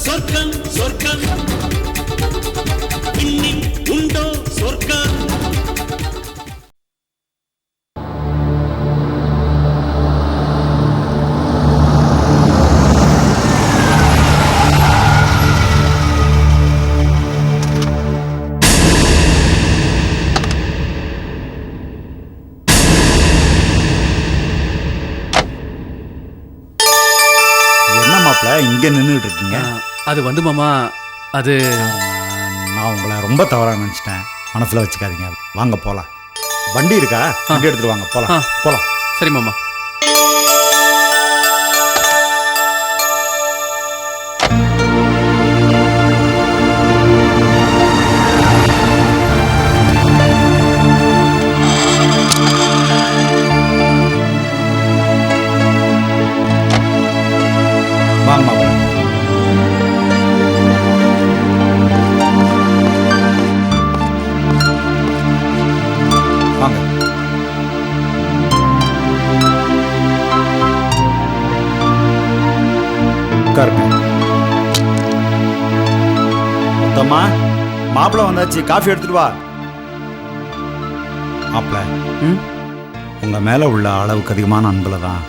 சொர்க்கம் சொர்க்கம் இன்னி உண்டோ சொர்க்கம். இங்கே நின்றுட்டு இருக்கீங்க? அது வந்து மாமா, அது நான் உங்களை ரொம்ப தவறாக நினச்சிட்டேன். மனசில் வச்சுக்காதீங்க. வாங்க போகலாம். வண்டி இருக்கா? வண்டி எடுத்துகிட்டு வாங்க, போகலாம் போகலாம். சரி மாமா. மொத்தமா மாப்பிள்ள வந்தாச்சு, காஃபி எடுத்துட்டு வா. மாப்பிள்ள, உங்க மேல உள்ள அளவுக்கு அதிகமான அன்புல தான்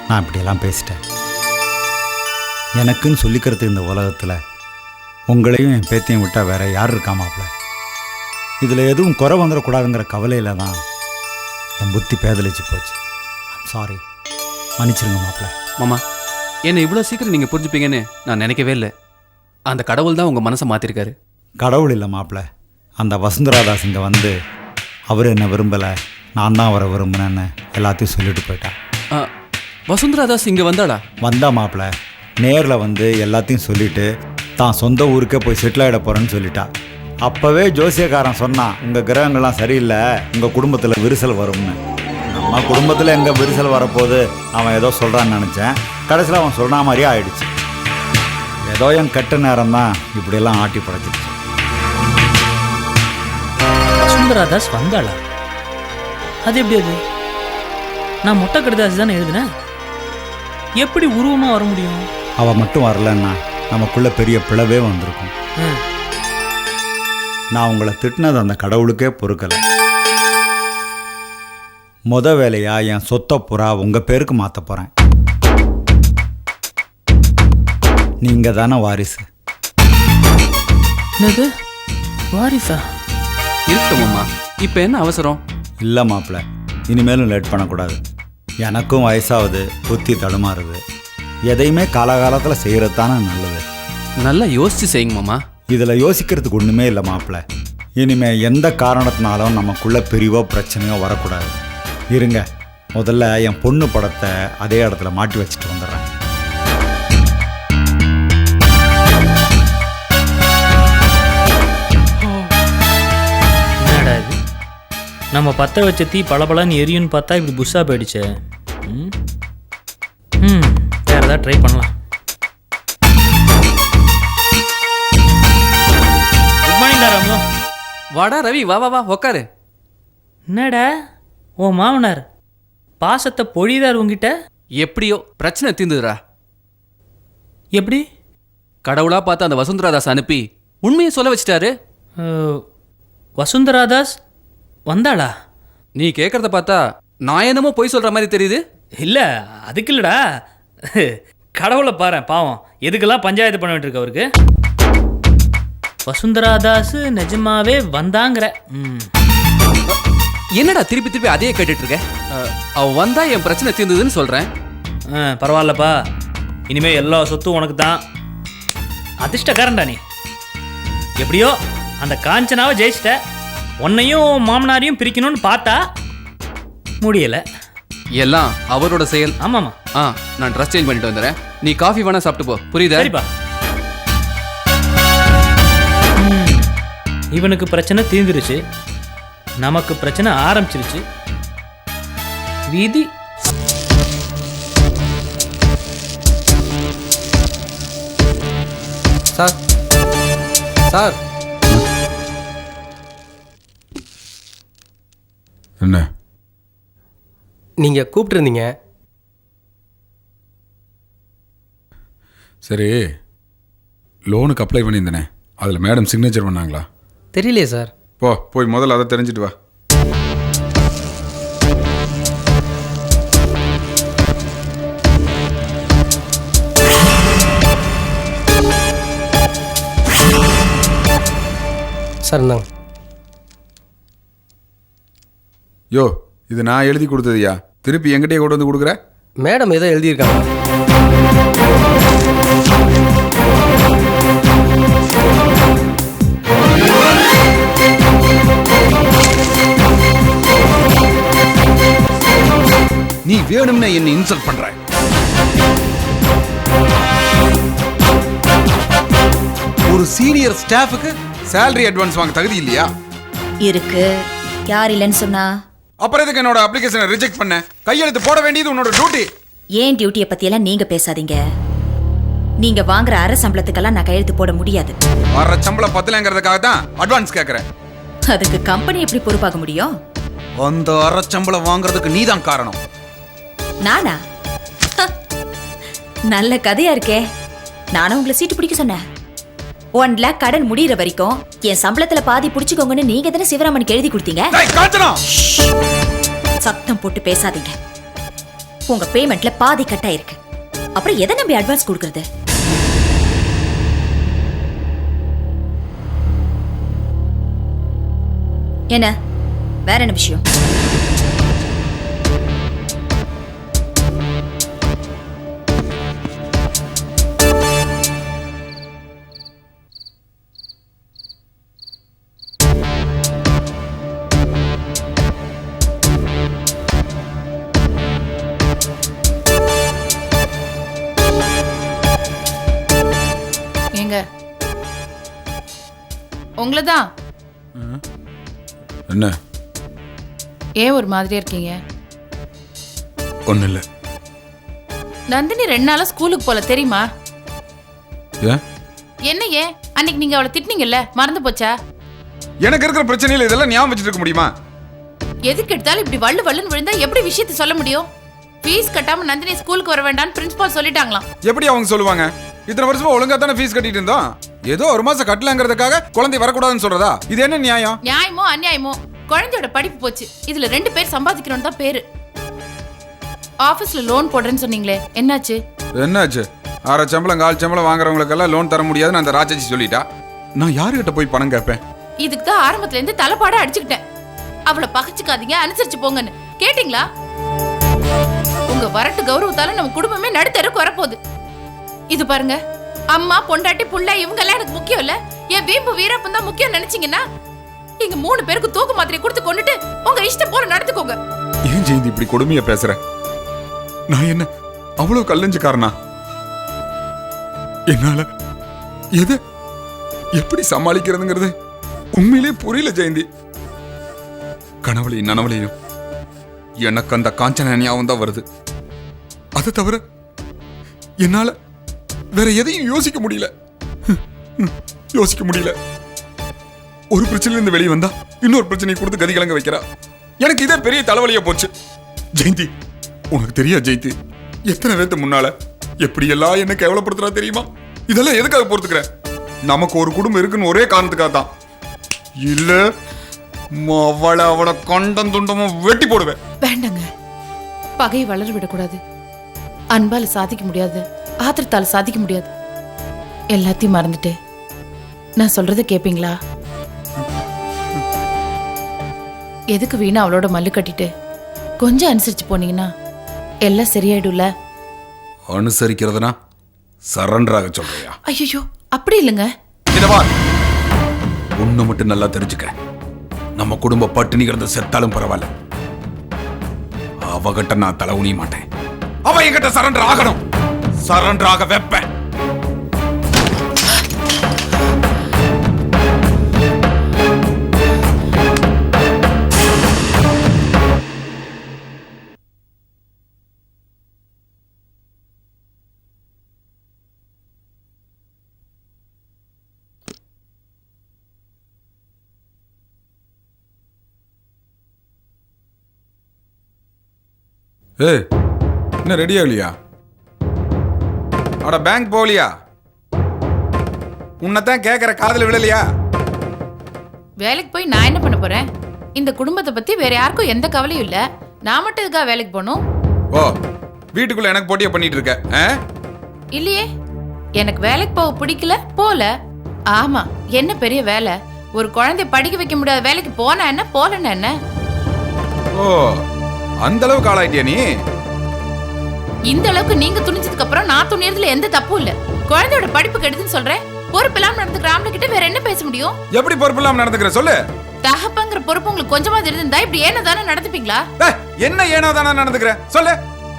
நான் இப்படியெல்லாம் பேசிட்டேன். எனக்குன்னு சொல்லிக்கிறது இந்த உலகத்துல உங்களையும் என் பேத்தையும் விட்டா வேற யார் இருக்கா மாப்பிள்ள? இதுல எதுவும் குறை வந்துடக்கூடாதுங்கிற கவலையில தான் என் புத்தி பேதலிச்சு போச்சு. சாரி, மன்னிச்சிருங்க மாப்பிள்ள. மாமா, என்னை இவ்வளோ சீக்கிரம் நீங்கள் புரிஞ்சுப்பீங்கன்னு நான் நினைக்கவே இல்லை. அந்த கடவுள் தான் உங்கள் மனசை மாற்றிருக்காரு. கடவுள் இல்லை மாப்பிள்ள, அந்த வசுந்தராதாஸ் இங்கே வந்து அவர் என்னை விரும்பலை, நான் தான் அவரை விரும்பினேன்னு எல்லாத்தையும் சொல்லிட்டு போயிட்டா. வசுந்தராதாஸ் இங்கே வந்தாளா? வந்தா மாப்பிள்ள, நேரில் வந்து எல்லாத்தையும் சொல்லிட்டு தான் சொந்த ஊருக்கே போய் செட்டில் ஆகிட போகிறேன்னு சொல்லிட்டா. அப்போவே ஜோசியக்காரன் சொன்னான், உங்கள் கிரகங்கள்லாம் சரியில்லை, உங்கள் குடும்பத்தில் விரிசல் வரும்னு. நம்ம குடும்பத்தில் எங்கே விரிசல் வரப்போது அவன் ஏதோ சொல்கிறான்னு நினச்சேன். கடைசியில் அவன் சொன்ன மாதிரியே ஆயிடுச்சு. ஏதோ என் கெட்ட நேரம் தான் இப்படியெல்லாம் ஆட்டி படைச்சிருச்சு. வசுந்தராதாஸ் வந்தாளா? அது எப்படி? அது நான் மொட்டை கடிதாசி தானே எழுதினேன். எப்படி உருவமாக வர முடியும்? அவள் மட்டும் வரலன்னா நமக்குள்ள பெரிய பிளவே வந்திருக்கும். நான் உங்களை திட்டினது அந்த கடவுளுக்கே பொறுக்கலை. முத வேலையா என் சொத்தை புறா உங்கள் பேருக்கு மாற்ற போகிறேன். நீங்கள் தானே வாரிசு. என்னது வாரிசா? இருக்கட்டுமாம்மா, இப்போ என்ன அவசரம்? இல்லை மாப்பிள்ள, இனிமேலும் லேட் பண்ணக்கூடாது. எனக்கும் வயசாகுது, புத்தி தடுமாறுது. எதையுமே காலகாலத்தில் செய்கிறது தானே நல்லது. நல்லா யோசிச்சு செய்யுங்க மாமா. இதில் யோசிக்கிறதுக்கு ஒன்றுமே இல்லை மாப்பிள்ள. இனிமேல் எந்த காரணத்தினாலும் நமக்குள்ள பிரிவோ பிரச்சனையோ வரக்கூடாது. இருங்க, முதல்ல என் பொண்ணு படத்தை அதே இடத்துல மாட்டி வச்சுட்டு வந்துடுறேன். என்னடா இது? நம்ம பற்ற வச்ச தீ பளபளன்னு எரியுன்னு பார்த்தா இப்படி புஷ்ஷாக போயிடுச்சு. வேறு ஏதாவது ட்ரை பண்ணலாம். Good morning Ramu. வாடா ரவி, வா வா வா, உக்காரு. என்னடா ஓ மாமனார் பாசத்தை பொழிதார் உங்ககிட்ட? எப்படியோ பிரச்சனை தீர்ந்துடுறா. எப்படி? கடவுளா பார்த்து அந்த வசுந்தராதாஸ் அனுப்பி உண்மையை சொல்ல வச்சிட்டாரு. வசுந்தராதாஸ் வந்தாளா? நீ கேட்கறத பார்த்தா நான் என்னமோ பொய் சொல்ற மாதிரி தெரியுது. இல்லை, அதுக்கு இல்லடா, கடவுளை பாரு பாவம், எதுக்கெல்லாம் பஞ்சாயத்து பண்ணிட்டு இருக்கு அவருக்கு. வசுந்தராதாஸ் நிஜமாவே வந்தாங்கிற? என்னடா திருப்பி திருப்பி அதையே கேட்டுட்டு இருக்க? அவ வந்தா என் பிரச்சனை தீர்ந்ததுன்னு சொல்றேன். பரவாயில்லப்பா, இனிமே எல்லா சொத்தும் உனக்கு தான். அதிர்ஷ்டக்காரன்டா நீ. எப்படியோ அந்த காஞ்சனாவை ஜெயிச்சிட்ட. உன்னையும் மாமனாரையும் பிரிக்கணும்னு பார்த்தா முடியல. எல்லாம் அவரோட செயல். ஆமாமா. நான் ட்ரெஸ் சேஞ்ச் பண்ணிட்டு வந்துடுறேன். நீ காஃபி வேணா சாப்பிட்டு போ, புரியுதா? சரிப்பா. இவனுக்கு பிரச்சனை தீர்ந்துருச்சு, நமக்கு பிரச்சனை ஆரம்பிச்சிருச்சு. விதி. சார் சார் என்ன? நீங்கள் கூப்பிட்டுருந்தீங்க. சரி, லோனுக்கு அப்ளை பண்ணியிருந்தேனே, அதில் மேடம் சிக்னேச்சர் பண்ணாங்களா? தெரியலையே சார். போய் முதல்ல அதை தெரிஞ்சுட்டு வா. சார் இந்தாங்க. யோ, இது நான் எழுதி கொடுத்ததுயா, திருப்பி எங்கிட்டே கொண்டு வந்து கொடுக்குற? மேடம் ஏதோ எழுதியிருக்காங்க. நீ வேணும்னு என்ன இன்சல்ட் பண்ற. ஒரு சீனியர் ஸ்டாஃபுக்கு salary அட்வான்ஸ் வாங்க தகுதி இல்லையா? இருக்கு. யார் இல்லைன்னு சொன்னா? அப்புறம் எதுக்கு என்னோட அப்ளிகேஷனை ரிஜெக்ட் பண்ண? கையெழுத்து போட வேண்டியது உன்னோட டியூட்டி. ஏன் டியூட்டியை பத்தியெல்லாம் நீங்க பேசாதீங்க. நீங்க வாங்குற அரை சம்பளத்துக்கெல்லாம் நான் கையெழுத்து போட முடியாது. வர்ற சம்பளம் பத்தலங்கிறதுக்காக தான் அட்வான்ஸ் கேட்கறேன். அதுக்கு கம்பெனி எப்படி பொறுப்பாக முடியும்? அந்த அரை சம்பளம் வாங்குறதுக்கு நீதான் காரணம். நானா? நல்ல கதையா இருக்கே. நானும் உங்களை சீட்டு பிடிக்க சொன்னேன். 1 lakh கடன் முடியற வரைக்கும் என் சம்பளத்துல பாதி புடிச்சுக்கோங்கன்னு நீங்க தானே சிவராமனுக்கு எழுதி கொடுத்தீங்க. சத்தம் போட்டு பேசாதீங்க. உங்க பேமெண்ட்ல பாதி கட்டா இருக்கு. அப்புறம் எதை நம்பி அட்வான்ஸ் கொடுக்கறது? என்ன வேற என்ன விஷயம்? உங்களதான். என்ன? ஏன் ஒரு மாதிரியா இருக்கீங்க? ஒன்னும் இல்ல. நந்தினி 2 நாளா ஸ்கூலுக்கு போல தெரியுமா? ஏன்? என்ன ஏன்? அன்னைக்கு நீங்க அவளை திட்டினீங்கல்ல, மறந்து போச்சா? எனக்கு இருக்கிற பிரச்சனையில இதெல்லாம் ஞாபகம் வச்சிட்டு இருக்க முடியுமா? எதுக்கு எடுத்தாலும் இப்படி வள்ளு வள்ளுன்னு விழுந்தா எப்படி விஷயத்தை சொல்ல முடியும்? ஃபீஸ் கட்டாம நந்தினி ஸ்கூலுக்கு வர வேண்டாம்னு பிரின்சிபால் சொல்லிட்டாங்களாம். எப்படி அவங்க சொல்லுவாங்க? இத்தனை வருஷமா ஒழுங்கா தானே ஃபீஸ் கட்டிட்டு இருந்தோம். ஏதோ ஒரு மாசம் கட்டலங்கிறதுக்காக குழந்தை வரக்கூடாதுன்னு சொல்றதா? இது என்ன நியாயம்? நியாயமோ அநியாயமோ குழந்தையோட படிப்பு போச்சு. இதுல 2 பேர் சம்பாதிக்கிறோம் தான் பேரு. ஆபீஸ்ல லோன் போடுறேன்னு சொன்னீங்களே, என்னாச்சு? என்னாச்சு? அரை சம்பளம் 1/4 சம்பளம் வாங்குறவங்களுக்கெல்லாம் லோன் தர முடியாதுன்னு அந்த ராஜாஜி சொல்லிட்டா. நான் யாருகிட்ட போய் பணம் கேட்பேன்? இதுக்கு தான் ஆரம்பத்துல இருந்து தலைப்பாட அடிச்சுக்கிட்டேன். அவளை பகச்சுக்காதீங்க, அனுசரிச்சு போங்கன்னு. கேட்டீங்களா? உங்க வரட்டு கௌரவத்தால நம்ம குடும்பமே நடுத்தருக்கு வரப்போகுது. இது பாருங்க, அம்மா பொண்டாட்டி புள்ள இவங்க எல்லாம் எனக்கு முக்கியம் இல்ல. என் வீம்பு வீரப்பம் தான் முக்கியம் நினைச்சீங்கன்னா இங்க 3 பேருக்கு தூக்கு மாத்திரை கொடுத்து கொண்டுட்டு உங்க இஷ்டம் போல நடந்துக்கோங்க. ஏன் ஜெயந்தி இப்படி கொடுமையா பேசுற? நான் என்ன அவ்வளவு கல்லஞ்சுக்காரனா? என்னால எது எப்படி சமாளிக்கிறதுங்கிறது உண்மையிலே புரியல ஜெயந்தி. கனவுலையும் நனவுலையும் எனக்கு அந்த காஞ்சன ஞாபகம் தான் வருது. அதை தவிர என்னால வேற எதையும் யோசிக்க முடியல. ஒரு பிரச்சனையில இருந்து வெளியே வந்தா இன்னொரு பிரச்சனையை கொடுத்து கதி கலங்க வைக்கிறா. எனக்கு இதே பெரிய தலைவலியா போச்சு. ஜெயந்தி, உனக்கு தெரியா ஜெயந்தி, எத்தனை பேர்த்து முன்னால எப்படி எல்லாம் என்ன கேவலப்படுத்துறா தெரியுமா? இதெல்லாம் எதுக்காக பொறுத்துக்கிற? நமக்கு ஒரு குடும்பம் இருக்குன்னு ஒரே காரணத்துக்காக தான். இல்ல அவளை கண்டம் துண்டமும் வெட்டி போடுவேன். வேண்டாங்க, பகையை வளர விடக்கூடாது. அன்பால சாதிக்க முடியாது, ஆத்திரத்தால சாதிக்க முடியாது. எல்லாத்தையும் மறந்துட்டு நான் சொல்றத கேப்பீங்களா? எதுக்கு வீணா அவளோட மல்லு கட்டிட்டு கொஞ்சம் அனுசரிச்சு போனீங்கன்னா எல்லாம் சரியாயிடும்ல. அனுசரிக்கிறதுனா சரண்டராக சொல்றியா? ஐயோ, அப்படி இல்லைங்க. ஒண்ணு மட்டும் நல்லா தெரிஞ்சுக்க, நம்ம குடும்ப பட்டினி கிடந்து செத்தாலும் பரவாயில்ல, அவகிட்ட நான் தலை உணிய மாட்டேன். அவ என்கிட்ட சரண்டர் ஆகணும். சரண்டராக வைப்பேன். ஏய் இன்னும் ரெடி ஆகலையா? அட பேங்க் போகலையா? உன்னைத்தான் கேட்குற காதில் விழலையா? வேலைக்கு போய் நான் என்ன பண்ண போறேன்? இந்த குடும்பத்தை பத்தி வேற யாருக்கும் எந்த கவலையும் இல்ல. நான் மட்டும் இதுக்காக வேலைக்கு போகணும்? ஓ வீட்டுக்குள்ள எனக்கு போட்டியா பண்ணிட்டு இருக்க? இல்லையே, எனக்கு வேலைக்கு போக பிடிக்கல, போல. ஆமா, என்ன பெரிய வேலை? ஒரு குழந்தைய படிக்க வைக்க முடியாத வேலைக்கு போனா என்ன, போலன்னா என்ன? ஓ அந்த அளவுக்கு ஆளாயிட்டியா நீ? இந்த அளவுக்கு நீங்க துணிச்சதுக்கு அப்புறம் நான் துணியறதுல எந்த தப்பும் இல்ல. குழந்தையோட படிப்பு கெடுதுன்னு சொல்றேன். பொறுப்பு இல்லாம நடந்துக்கிற ஆம்பளை கிட்ட வேற என்ன பேச முடியும்? எப்படி பொறுப்பு இல்லாம நடந்துக்கிற சொல்லு? தகப்பங்கிற பொறுப்பு உங்களுக்கு கொஞ்சமா தெரிஞ்சிருந்தா இப்படி ஏனோ தானே நடந்துப்பீங்களா? என்ன ஏனோ தானே நடந்துக்கிற சொல்லு?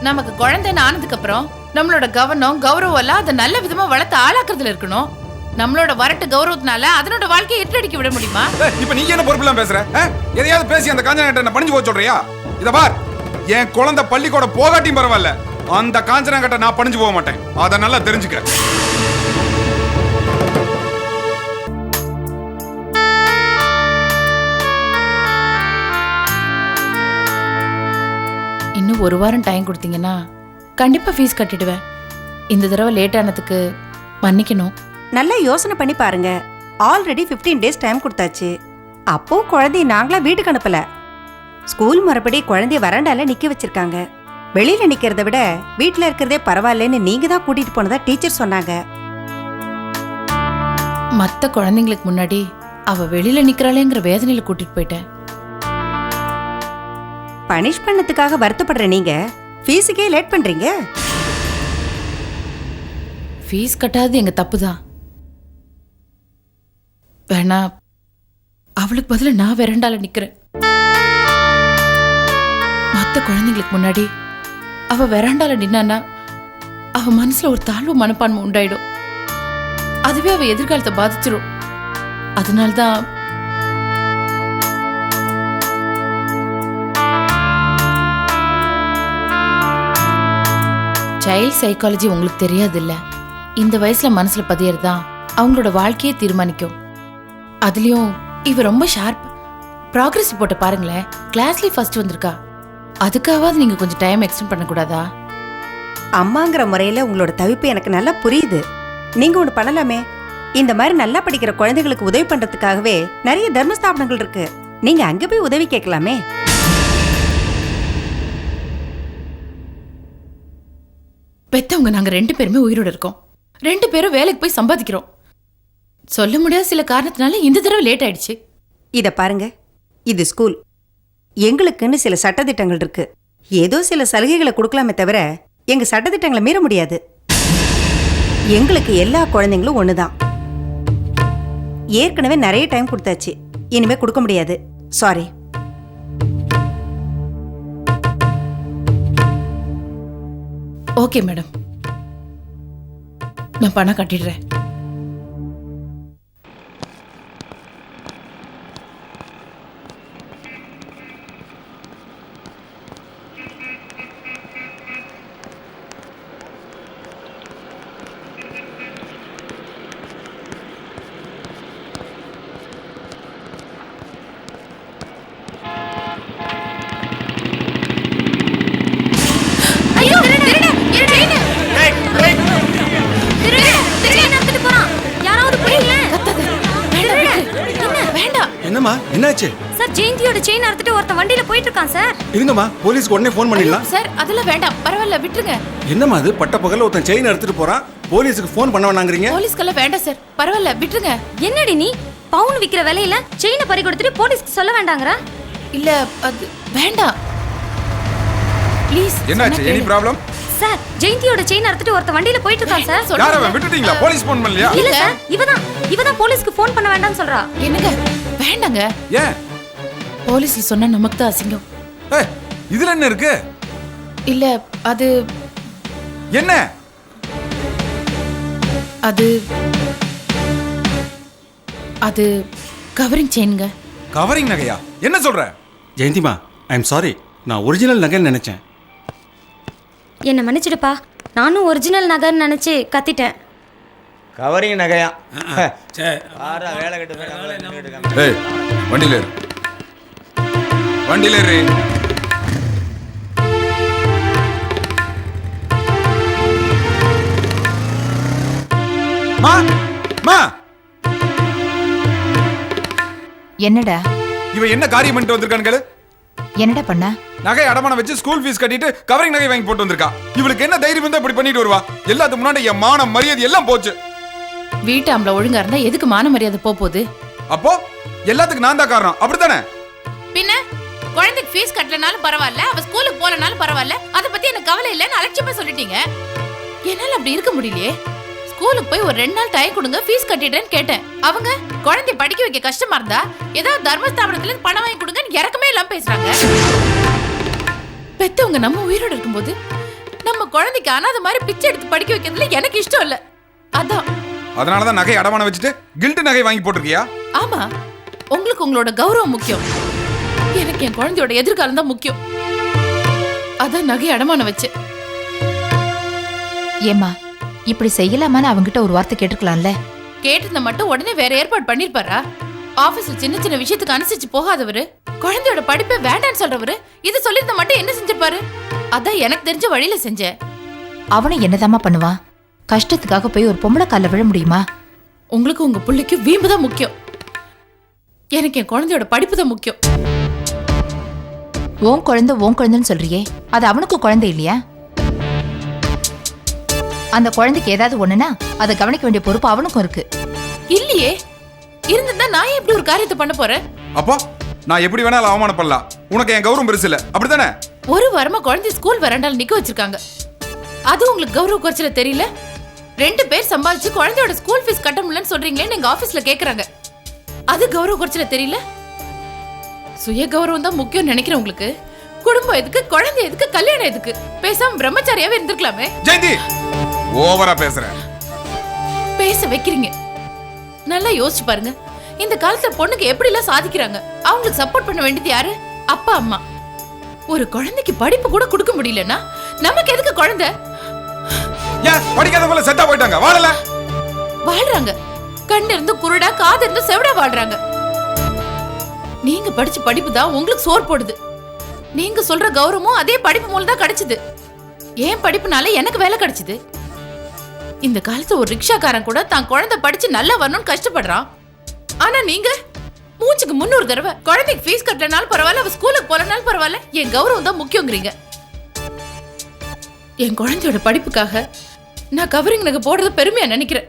நமக்கு குழந்தைன்னு ஆனதுக்கு அப்புறம் நம்மளோட கவனம் கௌரவம் எல்லாம் அதை நல்ல விதமா வளர்த்து ஆளாக்குறதுல இருக்கணும். நம்மளோட வரட்டு கௌரவத்தினால அதனோட வாழ்க்கையை எட்டடிக்க விட முடியுமா? இப்ப நீ என்ன பொறுப்பு இல்லாம பேசுற? எதையாவது பேசி அந்த காஞ்சனா கிட்ட பணிஞ்சு போக சொல்றியா? இத பார், என் குழந்தை பள்ளிக்கூட போகாட்டியும் பரவாயில்ல, அந்த காஞ்சனா கிட்ட நான் பணிஞ்சு போக மாட்டேன். அத நல்லா தெரிஞ்சுக்க. இன்னும் ஒரு வாரம் டைம் கொடுத்தீங்கன்னா கண்டிப்பா ஃபீஸ் கட்டிடுவேன். இந்த தடவை லேட் ஆனதுக்கு மன்னிக்கணும். நல்லா யோசனை பண்ணி பாருங்க. ஆல்ரெடி 15 டேஸ் டைம் கொடுத்தாச்சு. அப்போ குழந்தைய நாங்களா வீட்டுக்கு அனுப்பல. ஸ்கூல் முறைப்படி குழந்தைய வராண்டால நிக்க வச்சிருக்காங்க. வெளியில நிக்கிறத விட வீட்டுல இருக்கிறதே பரவாயில்லன்னு நீங்க தான் கூட்டிட்டு போனதா டீச்சர் சொன்னாங்க. மத்த குழந்தைங்களுக்கு முன்னாடி அவ வெளியில நிக்கிறாளேங்கிற வேதனையில கூட்டிட்டு போயிட்டேன். பனிஷ் பண்ணதுக்காக வருத்தப்படுற நீங்க ஃபீஸுக்கே லேட் பண்றீங்க. ஃபீஸ் கட்டாதது எங்க தப்புதான். வேணா அவளுக்கு பதிலா நான் வெரண்டால நிக்கிறேன். மத்த குழந்தைங்களுக்கு முன்னாடி அவ வெராண்டால நின்னான்னா அவ மனசுல ஒரு தாழ்வு மனப்பான்மை உண்டாயிடும். அதுவே அவ எதிர்காலத்தை பாதிச்சிடும். அதனால்தான் சைல்ட் சைக்காலஜி உங்களுக்கு தெரியாது இல்ல. இந்த வயசுல மனசுல பதியறதுதான் அவங்களோட வாழ்க்கையே தீர்மானிக்கும். அதுலயும் இவ ரொம்ப ஷார்ப். ப்ராக்ரஸ் ரிப்போர்ட்டை பாருங்களேன், கிளாஸ்லயே ஃபர்ஸ்ட் வந்திருக்கா. அதுக்காவது நீங்க கொஞ்சம் டைம் எக்ஸ்டெண்ட் பண்ணக்கூடாதா? அம்மாங்கிற முறையில உங்களோட தவிப்பு எனக்கு நல்லா புரியுது. நீங்க ஒண்ணு பண்ணலாமே. இந்த மாதிரி நல்லா படிக்கிற குழந்தைகளுக்கு உதவி பண்றதுக்காகவே நிறைய தர்ம ஸ்தாபனங்கள் இருக்கு. நீங்க அங்க போய் உதவி கேட்கலாமே. பெத்தவங்க நாங்க 2 பேருமே உயிரோட இருக்கோம். 2 பேரும் வேலைக்கு போய் சம்பாதிக்கிறோம். சொல்ல முடியாத சில காரணத்தினால இந்த தடவை லேட் ஆயிடுச்சு. இத பாருங்க, இது ஸ்கூல். எங்களுக்குன்னு சில சட்டதிட்டங்கள் இருக்கு. ஏதோ சில சலுகைகளை கொடுக்கலாமே தவிர எங்க சட்டதிட்டங்களை மீற முடியாது. எங்களுக்கு எல்லா குழந்தைங்களும் ஒண்ணுதான். ஏற்கனவே நிறைய டைம் கொடுத்தாச்சு, இனிமே கொடுக்க முடியாது. சாரி. ஓகே மேடம், நான் பணம் கட்டிடுறேன். என்னம்மா என்னாச்சு? சார், ஜெயந்தியோட செயின் அறுத்துட்டு ஒருத்தன் வண்டியில போயிட்டு இருக்கான் சார். இருங்கம்மா, போலீஸ்க்கு உடனே ஃபோன் பண்ணிடலாம். சார் அதெல்லாம் வேண்டாம், பரவாயில்ல விட்டுருங்க. என்னம்மா அது, பட்ட பகல்ல ஒருத்தன் செயின் அறுத்துட்டு போறான், போலீஸ்க்கு ஃபோன் பண்ண வேணாங்கறீங்க? போலீஸ்க்கெல்லாம் வேண்டாம் சார், பரவாயில்ல விட்டுருங்க. என்னடி நீ பவுன் விக்கிற விலையில செயினை பறி கொடுத்துட்டு போலீஸ்க்கு சொல்ல வேண்டாங்கற? இல்ல அது வேண்டாம் ப்ளீஸ். என்னாச்சு? Any problem? சார், ஜெயந்தியோட செயின் அறுத்துட்டு ஒருத்தன் வண்டியில போயிட்டு இருக்கான் சார். யாரவன் விட்டுட்டீங்களா? போலீஸ் ஃபோன் பண்ணலையா? இல்ல சார், இவதான் போலீஸ்க்கு ஃபோன் பண்ண வேண்டாம்னு சொல்றா. என்னங்க வேண்டாங்க. ஏன்? போலீஸ்ல சொன்னா நமக்கு தான் அசிங்கம். இதுல என்ன இருக்கு? இல்ல அது என்ன? அது அது கவரிங் செயின்ங்க. கவரிங் நகையா? என்ன சொல்ற? ஜெயந்திமா, ஐ எம் சாரி, நான் ஒரிஜினல் நகைன்னு நினைச்சேன். என்ன மன்னிச்சிடுப்பா, நானும் ஒரிஜினல் நகைன்னு நினைச்சு கத்திட்டேன். கவரிங் நகையா? வேலை கட்டு. ஏய், வண்டியில ஏறு. வண்டியில ஏறு. மா மா என்னடா இவ என்ன காரியம் பண்ணிட்டு வந்திருக்கானுங்களே? என்னடா பண்ண? நகை அடமானம் வச்சு ஸ்கூல் ஃபீஸ் கட்டிட்டு கவரிங் நகை வாங்கி போட்டு வந்திருக்கா. இவளுக்கு என்ன தைரியம் இருந்தா இப்படி பண்ணிட்டு வருவா? எல்லாத்துக்கு முன்னாடி என் மானம் மரியாதை எல்லாம் போச்சு. வீட்டு ஆம்பளை ஒழுங்கா இருந்தா எதுக்கு மான மரியாதை போகுது? அப்போ எல்லாத்துக்கும் நான் தான் காரணம், அப்படித்தானே? பின்ன குழந்தைக்கு ஃபீஸ் கட்டலனாலும் பரவாயில்ல, அவ ஸ்கூலுக்கு போலனாலும் பரவாயில்ல, அத பத்தி எனக்கு கவலை இல்லைன்னு அலட்சியமா சொல்லிட்டீங்க. என்னால அப்படி இருக்க முடியலையே. ஸ்கூலுக்கு போய் ஒரு 2 நாள் டைம் கொடுங்க, ஃபீஸ் கட்டிடுறேன்னு கேட்டேன். அவங்க குழந்தைய படிக்க வைக்க கஷ்டமா இருந்தா ஏதாவது தர்மஸ்தாபனத்துல இருந்து பணம் வாங்கி கொடுங்கன்னு இறக்கமே எல்லாம் பேசுறாங்க. பெத்தவங்க நம்ம உயிரோட இருக்கும்போது நம்ம குழந்தைக்கு அனாதை மாதிரி பிச்சை எடுத்து படிக்க வைக்கிறதுல எனக்கு இஷ்டம் இல்ல. அதனாலதான் நகை அடமானம் வச்சுட்டு கில்ட் நகை வாங்கி போட்டிருக்கியா? ஆமா, உங்களுக்கு உங்களோட கௌரவம் முக்கியம், எனக்கு என் குழந்தையோட எதிர்காலம் தான் முக்கியம். அதான் நகை அடமானம் வச்சு. ஏமா இப்படி செய்யலாமான்னு அவங்கிட்ட ஒரு வார்த்தை கேட்டுக்கலாம்ல? கேட்டிருந்த மட்டும் உடனே வேற ஏற்பாடு பண்ணிருப்பாரா? ஆபீஸ்ல சின்ன சின்ன விஷயத்துக்கு அனுசரிச்சு போகாதவரு, குழந்தையோட படிப்பை வேண்டான்னு சொல்றவரு, இது சொல்லிருந்த மட்டும் என்ன செஞ்சிருப்பாரு? அதான் எனக்கு தெரிஞ்ச வழியில செஞ்சேன். அவனை என்னதாமா பண்ணுவான்? கஷ்டத்துக்காக போய் ஒரு பொம்பளை கால்ல விழ முடியுமா? உங்களுக்கு உங்க பிள்ளைக்கு வீம்பு தான் முக்கியம், எனக்கு என் குழந்தையோட படிப்பு தான் முக்கியம். உன் குழந்தைன்னு சொல்றியே, அது அவனுக்கு குழந்தை இல்லையா? அந்த குழந்தைக்கு ஏதாவது ஒண்ணுனா அதை கவனிக்க வேண்டிய பொறுப்பு அவனுக்கும் இருக்கு. இல்லையே, இருந்திருந்தா நான் எப்படி ஒரு காரியத்தை பண்ண போறேன்? அப்போ நான் எப்படி வேணாலும் அவமானப்படலாம், உனக்கு என் கௌரவம் பெருசு இல்ல, அப்படித்தானே? ஒரு வாரமா குழந்தை ஸ்கூல் வராண்டால் நிக்க வச்சிருக்காங்க, அது உங்களுக்கு கௌரவ குறைச்சல தெரியல? 2 பேர் சம்பாதிச்சு குழந்தையோட ஸ்கூல் ஃபீஸ் கட்ட முடியலன்னு சொல்றீங்களேன்னு எங்க ஆபீஸ்ல கேக்குறாங்க, அது கௌரவ குறைச்சல தெரியல? சுய கௌரவம் தான் முக்கியம் நினைக்கிறேன் உங்களுக்கு. குடும்பம் எதுக்கு, குழந்தை எதுக்கு, கல்யாணம் எதுக்கு? பேசாம பிரம்மச்சாரியாவே இருந்திருக்கலாமே. ஜெயந்தி ஓவரா பேசுற. பேச வைக்கிறீங்க. நல்லா யோசிச்சு பாருங்க, இந்த காலத்துல பொண்ணுக்கு எப்படி எல்லாம் சாதிக்கிறாங்க. அவங்களுக்கு சப்போர்ட் பண்ண வேண்டியது யாரு? அப்பா அம்மா. ஒரு குழந்தைக்கு படிப்பு கூட கொடுக்க முடியலன்னா நமக்கு எதுக்கு குழந்தை? ஏன் படிக்காதவங்க செத்தா போயிட்டாங்க, வாழல? வாழ்றாங்க, கண்ணு இருந்து குருடா, காது இருந்து செவிடா வாழ்றாங்க. நீங்க படிச்ச படிப்பு தான் உங்களுக்கு சோறு போடுது. நீங்க சொல்ற கௌரவமும் அதே படிப்பு மூலம் தான் கிடைச்சது. ஏன் படிப்புனால எனக்கு வேலை கிடைச்சது. இந்த காலத்துல ஒரு ரிக்ஷாக்காரன் கூட தான் குழந்தை படிச்சு நல்லா வரணும்னு கஷ்டப்படுறான். ஆனா நீங்க மூச்சுக்கு 300 தடவை குழந்தைக்கு ஃபீஸ் கட்டலனாலும் பரவாயில்ல, அவ ஸ்கூலுக்கு போலனாலும் பரவாயில்ல, என் கௌரவம் தான் முக்கியங்கிறீங்க. என் குழந்தையோட படிப்புக்காக நான் கவரிங் நகை போடுறது பெருமையா நினைக்கிறேன்.